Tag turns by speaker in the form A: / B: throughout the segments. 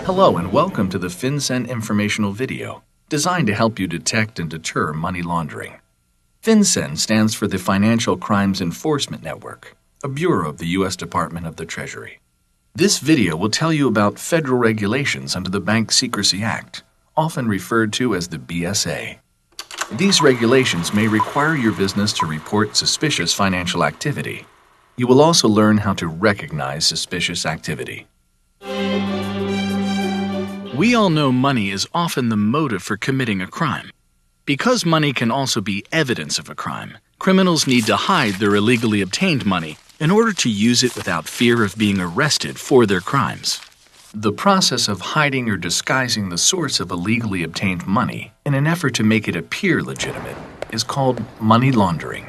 A: Hello and welcome to the FinCEN informational video, designed to help you detect and deter money laundering. FinCEN stands for the Financial Crimes Enforcement Network, a bureau of the U.S. Department of the Treasury. This video will tell you about federal regulations under the Bank Secrecy Act, often referred to as the BSA. These regulations may require your business to report suspicious financial activity. You will also learn how to recognize suspicious activity.
B: We all know money is often the motive for committing a crime. Because money can also be evidence of a crime, criminals need to hide their illegally obtained money in order to use it without fear of being arrested for their crimes.
A: The process of hiding or disguising the source of illegally obtained money in an effort to make it appear legitimate is called money laundering.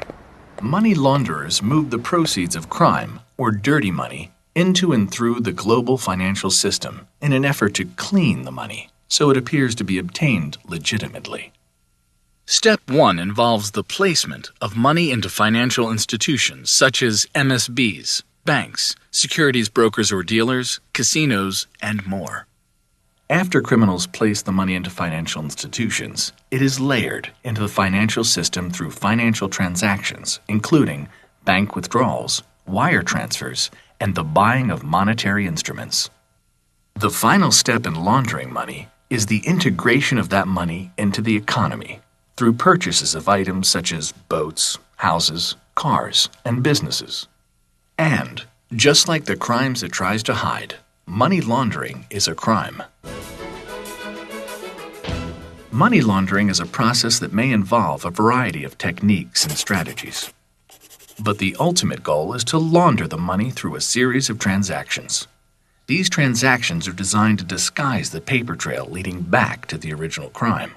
A: Money launderers move the proceeds of crime or dirty money into and through the global financial system in an effort to clean the money so it appears to be obtained legitimately.
B: Step 1 involves the placement of money into financial institutions such as MSBs, banks, securities brokers or dealers, casinos, and more.
A: After criminals place the money into financial institutions, it is layered into the financial system through financial transactions, including bank withdrawals, wire transfers, and the buying of monetary instruments. The final step in laundering money is the integration of that money into the economy through purchases of items such as boats, houses, cars, and businesses. And, just like the crimes it tries to hide, money laundering is a crime. Money laundering is a process that may involve a variety of techniques and strategies. But the ultimate goal is to launder the money through a series of transactions. These transactions are designed to disguise the paper trail leading back to the original crime.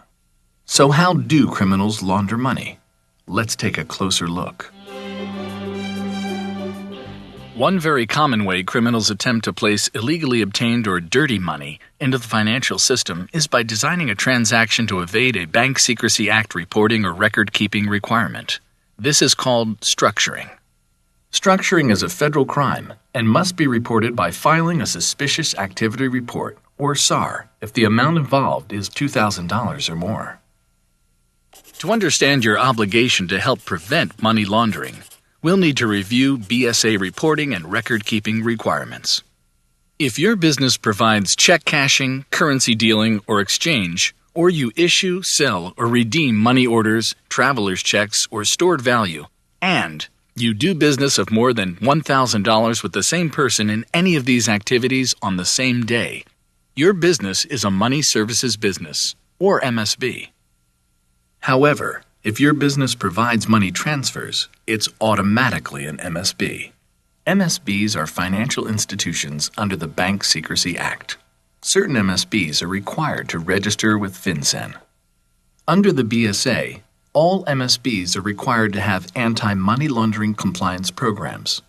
A: So how do criminals launder money? Let's take a closer look.
B: One very common way criminals attempt to place illegally obtained or dirty money into the financial system is by designing a transaction to evade a Bank Secrecy Act reporting or record-keeping requirement. This is called structuring.
A: Structuring is a federal crime and must be reported by filing a Suspicious Activity Report, or SAR, if the amount involved is $2,000 or more.
B: To understand your obligation to help prevent money laundering, we'll need to review BSA reporting and record-keeping requirements. If your business provides check cashing, currency dealing, or exchange, or you issue, sell, or redeem money orders, traveler's checks, or stored value, and you do business of more than $1,000 with the same person in any of these activities on the same day, your business is a money services business, or MSB. However, if your business provides money transfers, it's automatically an MSB. MSBs are financial institutions under the Bank Secrecy Act. Certain MSBs are required to register with FinCEN. Under the BSA, all MSBs are required to have anti-money laundering compliance programs.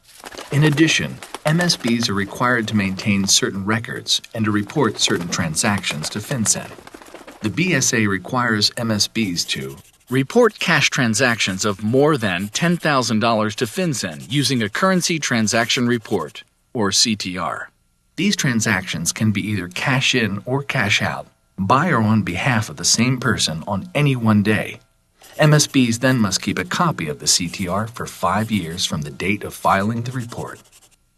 B: In addition, MSBs are required to maintain certain records and to report certain transactions to FinCEN. The BSA requires MSBs to report cash transactions of more than $10,000 to FinCEN using a Currency Transaction Report, or CTR. These transactions can be either cash in or cash out, by or on behalf of the same person on any one day. MSBs then must keep a copy of the CTR for 5 years from the date of filing the report.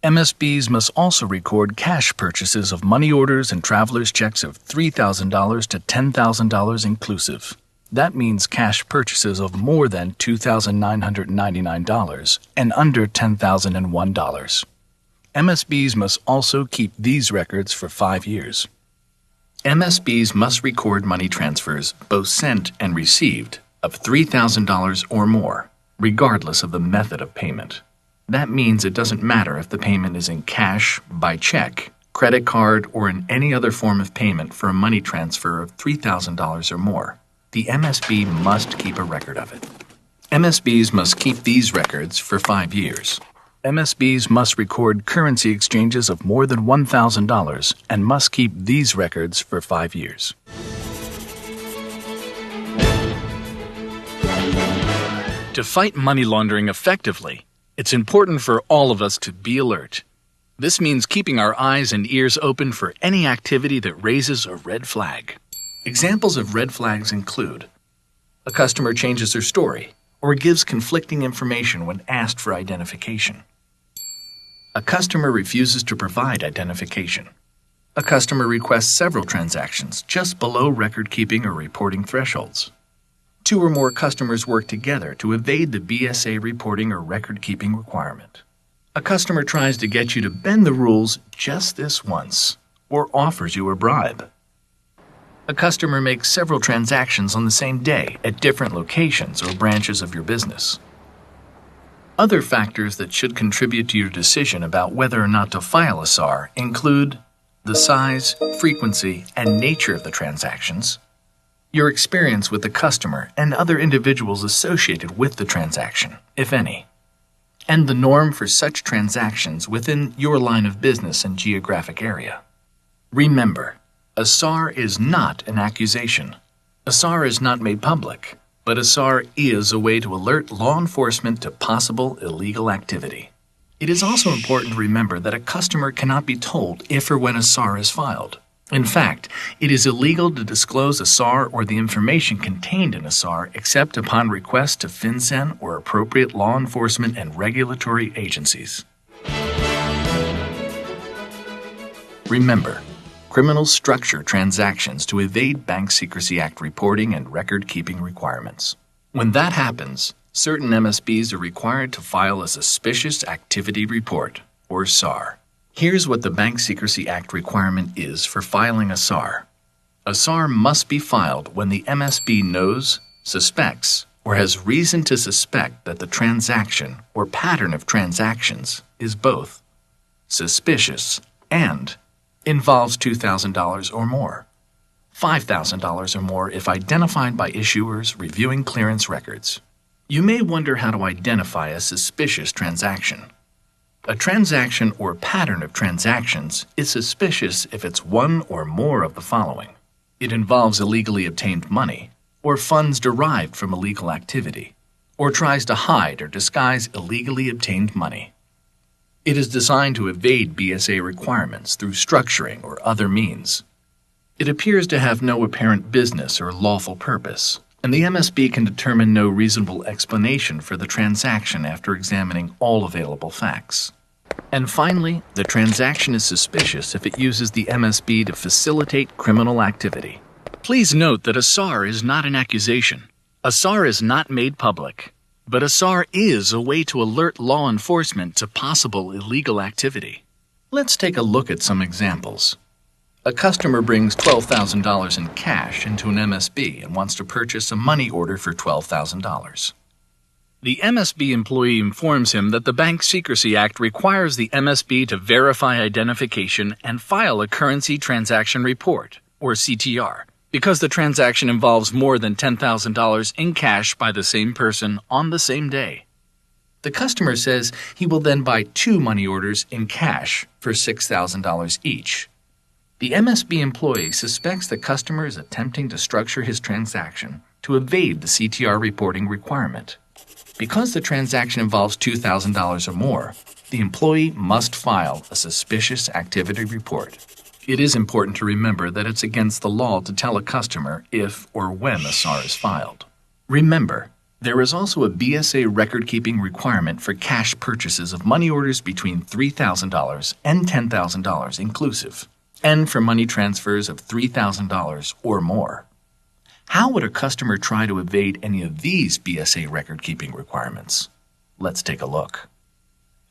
B: MSBs must also record cash purchases of money orders and traveler's checks of $3,000 to $10,000 inclusive. That means cash purchases of more than $2,999 and under $10,001. MSBs must also keep these records for 5 years. MSBs must record money transfers, both sent and received, of $3,000 or more, regardless of the method of payment. That means it doesn't matter if the payment is in cash, by check, credit card, or in any other form of payment for a money transfer of $3,000 or more. The MSB must keep a record of it. MSBs must keep these records for 5 years. MSBs must record currency exchanges of more than $1,000 and must keep these records for 5 years. To fight money laundering effectively, it's important for all of us to be alert. This means keeping our eyes and ears open for any activity that raises a red flag.
A: Examples of red flags include a customer changes their story or gives conflicting information when asked for identification. A customer refuses to provide identification. A customer requests several transactions just below record-keeping or reporting thresholds. 2 or more customers work together to evade the BSA reporting or record-keeping requirement. A customer tries to get you to bend the rules just this once, or offers you a bribe. A customer makes several transactions on the same day at different locations or branches of your business. Other factors that should contribute to your decision about whether or not to file a SAR include the size, frequency, and nature of the transactions, your experience with the customer and other individuals associated with the transaction, if any, and the norm for such transactions within your line of business and geographic area. Remember, a SAR is not an accusation. A SAR is not made public, but a SAR is a way to alert law enforcement to possible illegal activity. It is also important to remember that a customer cannot be told if or when a SAR is filed. In fact, it is illegal to disclose a SAR or the information contained in a SAR except upon request to FinCEN or appropriate law enforcement and regulatory agencies. Remember, criminals structure transactions to evade Bank Secrecy Act reporting and record-keeping requirements. When that happens, certain MSBs are required to file a Suspicious Activity Report, or SAR. Here's what the Bank Secrecy Act requirement is for filing a SAR. A SAR must be filed when the MSB knows, suspects, or has reason to suspect that the transaction or pattern of transactions is both suspicious and involves $2,000 or more, $5,000 or more if identified by issuers reviewing clearance records. You may wonder how to identify a suspicious transaction. A transaction or pattern of transactions is suspicious if it's one or more of the following. It involves illegally obtained money, or funds derived from illegal activity, or tries to hide or disguise illegally obtained money. It is designed to evade BSA requirements through structuring or other means. It appears to have no apparent business or lawful purpose, and the MSB can determine no reasonable explanation for the transaction after examining all available facts. And finally, the transaction is suspicious if it uses the MSB to facilitate criminal activity.
B: Please note that a SAR is not an accusation. A SAR is not made public, but a SAR is a way to alert law enforcement to possible illegal activity.
A: Let's take a look at some examples. A customer brings $12,000 in cash into an MSB and wants to purchase a money order for $12,000.
B: The MSB employee informs him that the Bank Secrecy Act requires the MSB to verify identification and file a currency transaction report, or CTR, because the transaction involves more than $10,000 in cash by the same person on the same day.
A: The customer says he will then buy 2 money orders in cash for $6,000 each. The MSB employee suspects the customer is attempting to structure his transaction to evade the CTR reporting requirement. Because the transaction involves $2,000 or more, the employee must file a Suspicious Activity Report. It is important to remember that it's against the law to tell a customer if or when a SAR is filed. Remember, there is also a BSA record-keeping requirement for cash purchases of money orders between $3,000 and $10,000 inclusive, and for money transfers of $3,000 or more. How would a customer try to evade any of these BSA record-keeping requirements? Let's take a look.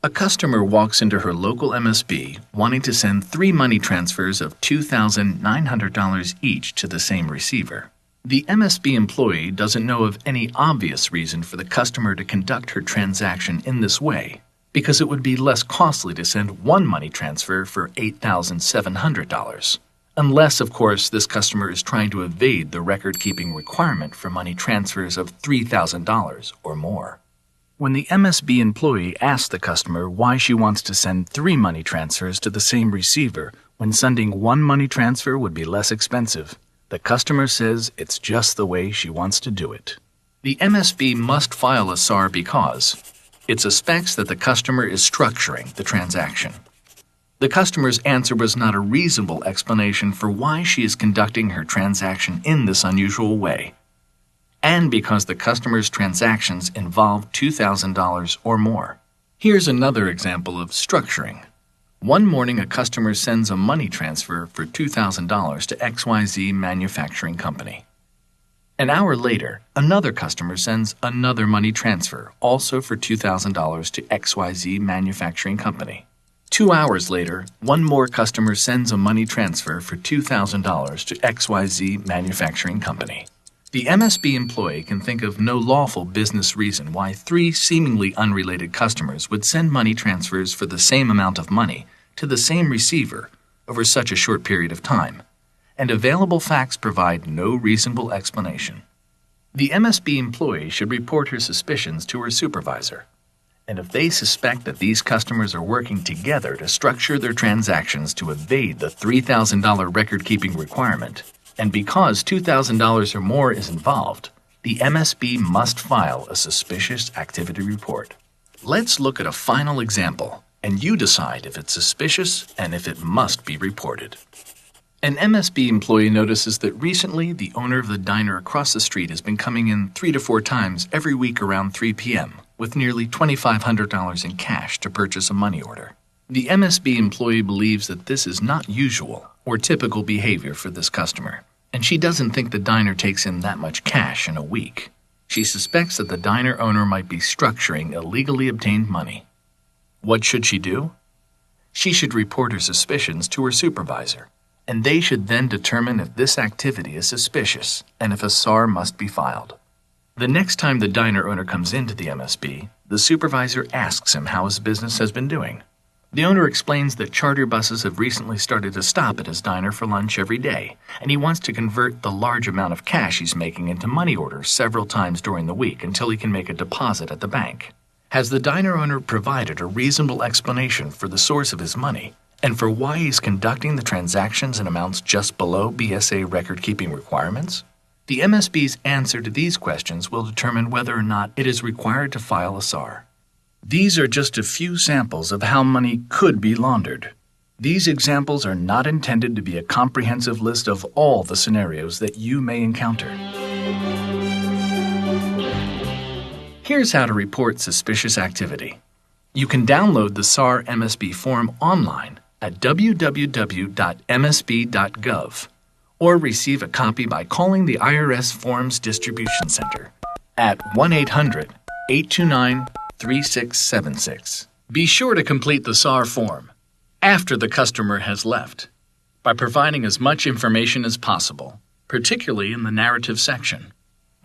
A: A customer walks into her local MSB wanting to send 3 money transfers of $2,900 each to the same receiver. The MSB employee doesn't know of any obvious reason for the customer to conduct her transaction in this way, because it would be less costly to send 1 money transfer for $8,700. Unless, of course, this customer is trying to evade the record-keeping requirement for money transfers of $3,000 or more. When the MSB employee asks the customer why she wants to send 3 money transfers to the same receiver when sending 1 money transfer would be less expensive, the customer says it's just the way she wants to do it. The MSB must file a SAR because it suspects that the customer is structuring the transaction. The customer's answer was not a reasonable explanation for why she is conducting her transaction in this unusual way, and because the customer's transactions involve $2,000 or more. Here's another example of structuring. One morning, a customer sends a money transfer for $2,000 to XYZ Manufacturing Company. An hour later, another customer sends another money transfer, also for $2,000 to XYZ Manufacturing Company. 2 hours later, one more customer sends a money transfer for $2,000 to XYZ Manufacturing Company. The MSB employee can think of no lawful business reason why 3 seemingly unrelated customers would send money transfers for the same amount of money to the same receiver over such a short period of time, and available facts provide no reasonable explanation. The MSB employee should report her suspicions to her supervisor, and if they suspect that these customers are working together to structure their transactions to evade the $3,000 record-keeping requirement, and because $2,000 or more is involved, the MSB must file a suspicious activity report. Let's look at a final example, and you decide if it's suspicious and if it must be reported. An MSB employee notices that recently the owner of the diner across the street has been coming in 3 to 4 times every week around 3 p.m. with nearly $2,500 in cash to purchase a money order. The MSB employee believes that this is not usual or typical behavior for this customer, and she doesn't think the diner takes in that much cash in a week. She suspects that the diner owner might be structuring illegally obtained money. What should she do? She should report her suspicions to her supervisor, and they should then determine if this activity is suspicious and if a SAR must be filed. The next time the diner owner comes into the MSB, the supervisor asks him how his business has been doing. The owner explains that charter buses have recently started to stop at his diner for lunch every day, and he wants to convert the large amount of cash he's making into money orders several times during the week until he can make a deposit at the bank. Has the diner owner provided a reasonable explanation for the source of his money and for why he's conducting the transactions in amounts just below BSA record-keeping requirements? The MSB's answer to these questions will determine whether or not it is required to file a SAR. These are just a few samples of how money could be laundered. These examples are not intended to be a comprehensive list of all the scenarios that you may encounter. Here's how to report suspicious activity. You can download the SAR MSB form online at www.msb.gov or receive a copy by calling the IRS Forms Distribution Center at 1-800-829-3676. Be sure to complete the SAR form after the customer has left by providing as much information as possible, particularly in the narrative section.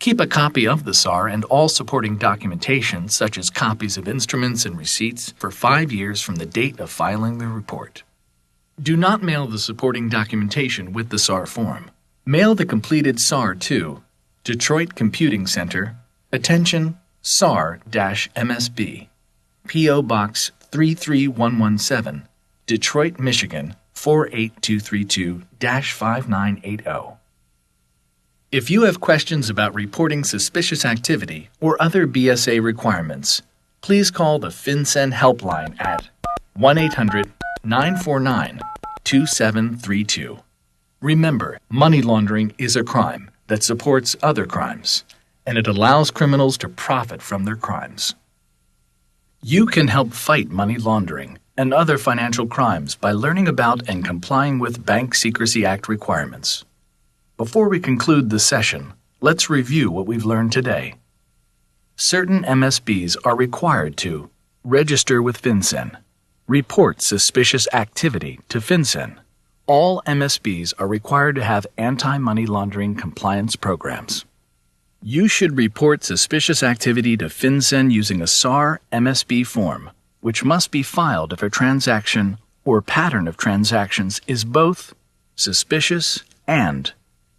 A: Keep a copy of the SAR and all supporting documentation, such as copies of instruments and receipts, for 5 years from the date of filing the report. Do not mail the supporting documentation with the SAR form. Mail the completed SAR to Detroit Computing Center, attention SAR-MSB, P.O. Box 33117, Detroit, Michigan 48232-5980. If you have questions about reporting suspicious activity or other BSA requirements, please call the FinCEN helpline at 1-800-949-2732. Remember, money laundering is a crime that supports other crimes, and it allows criminals to profit from their crimes. You can help fight money laundering and other financial crimes by learning about and complying with Bank Secrecy Act requirements. Before we conclude the session, let's review what we've learned today. Certain MSBs are required to register with FinCEN, report suspicious activity to FinCEN. All MSBs are required to have anti-money laundering compliance programs. You should report suspicious activity to FinCEN using a SAR MSB form, which must be filed if a transaction or pattern of transactions is both suspicious and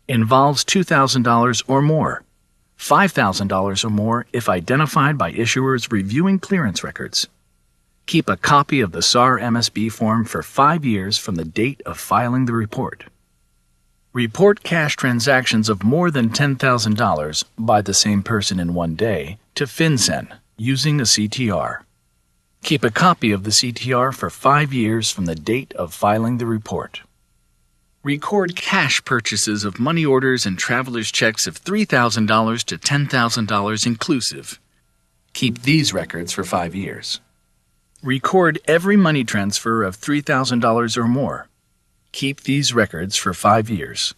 A: involves $2,000 or more, $5,000 or more if identified by issuers reviewing clearance records. Keep a copy of the SAR MSB form for 5 years from the date of filing the report. Report cash transactions of more than $10,000 by the same person in one day to FinCEN using a CTR. Keep a copy of the CTR for 5 years from the date of filing the report. Record cash purchases of money orders and traveler's checks of $3,000 to $10,000 inclusive. Keep these records for 5 years. Record every money transfer of $3,000 or more. Keep these records for 5 years.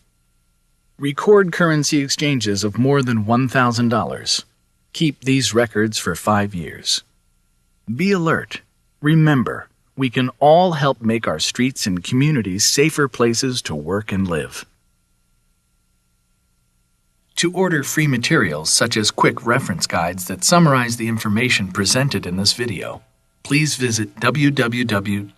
A: Record currency exchanges of more than $1,000. Keep these records for 5 years. Be alert. Remember, we can all help make our streets and communities safer places to work and live. To order free materials such as quick reference guides that summarize the information presented in this video, please visit www.msb.gov.